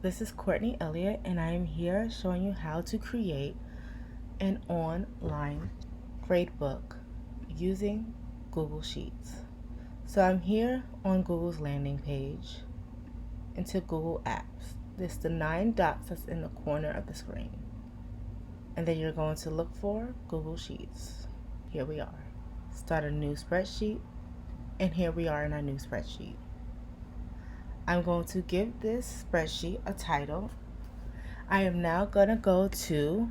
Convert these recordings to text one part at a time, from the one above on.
This is Courtney Elliott, and I am here showing you how to create an online gradebook using Google Sheets. So I'm here on Google's landing page into Google Apps. There's the 9 dots that's in the corner of the screen. And then you're going to look for Google Sheets. Here we are. Start a new spreadsheet, and here we are in our new spreadsheet. I'm going to give this spreadsheet a title. I am now going to go to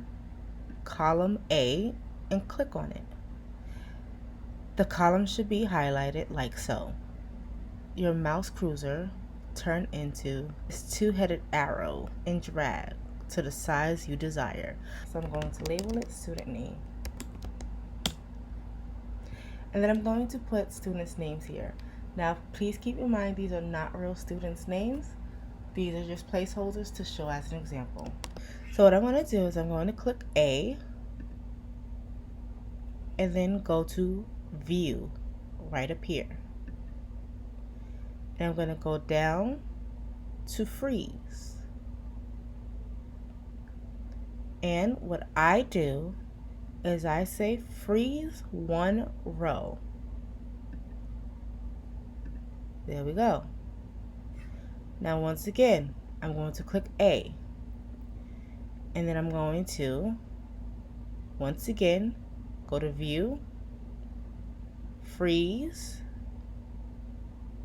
column A and click on it. The column should be highlighted like so. Your mouse cursor turn into this two-headed arrow and drag to the size you desire. So I'm going to label it student name. And then I'm going to put students' names here. Now, please keep in mind these are not real students' names. These are just placeholders to show as an example. So what I'm going to do is I'm going to click A and then go to View right up here. And I'm going to go down to Freeze. And what I do is I say freeze one row. There we go. Now once again, I'm going to click A. And then I'm going to, once again, go to View, Freeze,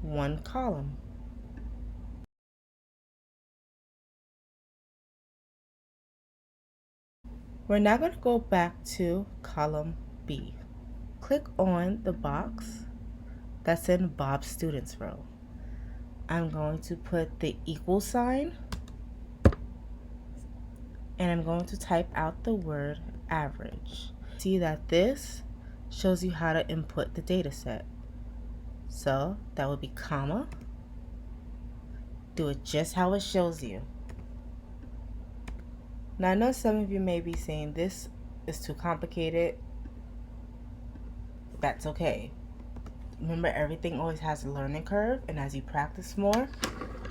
one column. We're now going to go back to column B. Click on the box that's in Bob's Students row. I'm going to put the equal sign and I'm going to type out the word average. See that this shows you how to input the data set. So that would be comma. Do it just how it shows you. Now I know some of you may be saying this is too complicated. That's okay. Remember, everything always has a learning curve, and as you practice more,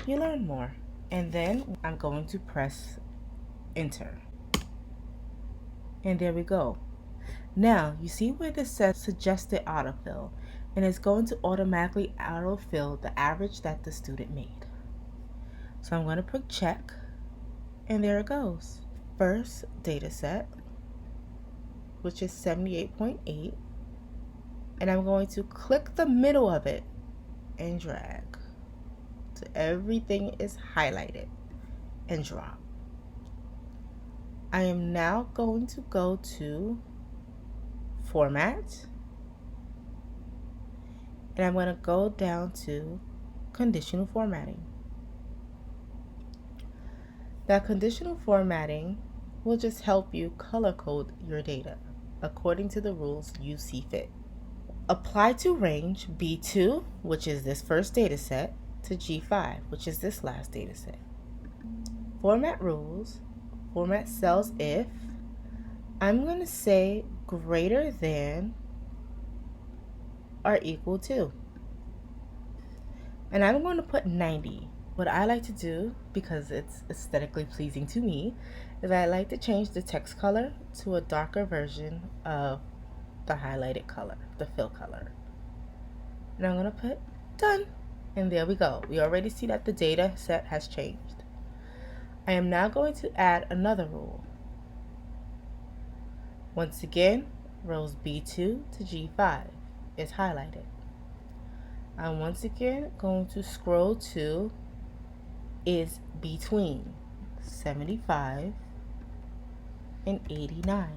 you learn more. And then I'm going to press enter. And there we go. Now you see where this says suggested autofill, and it's going to automatically autofill the average that the student made. So I'm going to put check, and there it goes. First data set, which is 78.8, and I'm going to click the middle of it and drag so everything is highlighted and drop. I am now going to go to Format, and I'm going to go down to Conditional Formatting. Now, conditional formatting will just help you color code your data according to the rules you see fit. Apply to range B2, which is this first data set, to G5, which is this last data set. Format rules, format cells if, I'm going to say greater than or equal to. And I'm going to put 90. What I like to do, because it's aesthetically pleasing to me, is I like to change the text color to a darker version of the highlighted color, the fill color. And I'm going to put done. And there we go. We already see that the data set has changed. I am now going to add another rule. Once again, rows B2 to G5 is highlighted. I'm once again going to scroll to is between 75 and 89.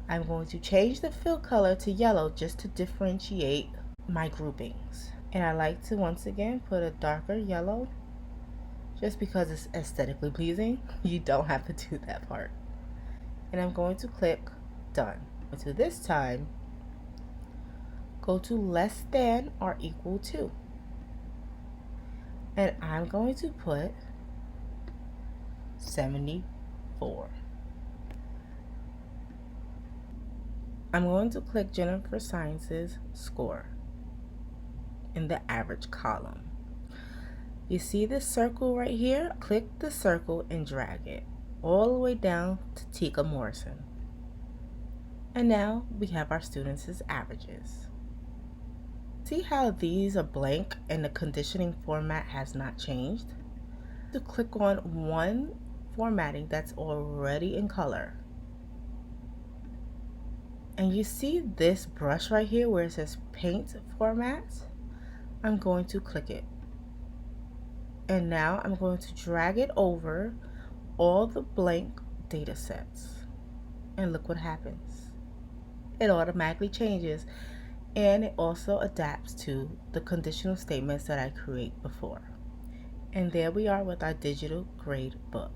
I'm going to change the fill color to yellow just to differentiate my groupings. And I like to once again put a darker yellow just because it's aesthetically pleasing. You don't have to do that part. And I'm going to click done. So this time, go to less than or equal to. And I'm going to put 74. I'm going to click Jennifer Science's score in the average column. You see this circle right here? Click the circle and drag it all the way down to Tika Morrison. And now we have our students' averages. See how these are blank and the conditioning format has not changed? To click on one formatting that's already in color. And you see this brush right here where it says paint format? I'm going to click it. And now I'm going to drag it over all the blank data sets. And look what happens. It automatically changes, and it also adapts to the conditional statements that I create before. And there we are with our digital grade book.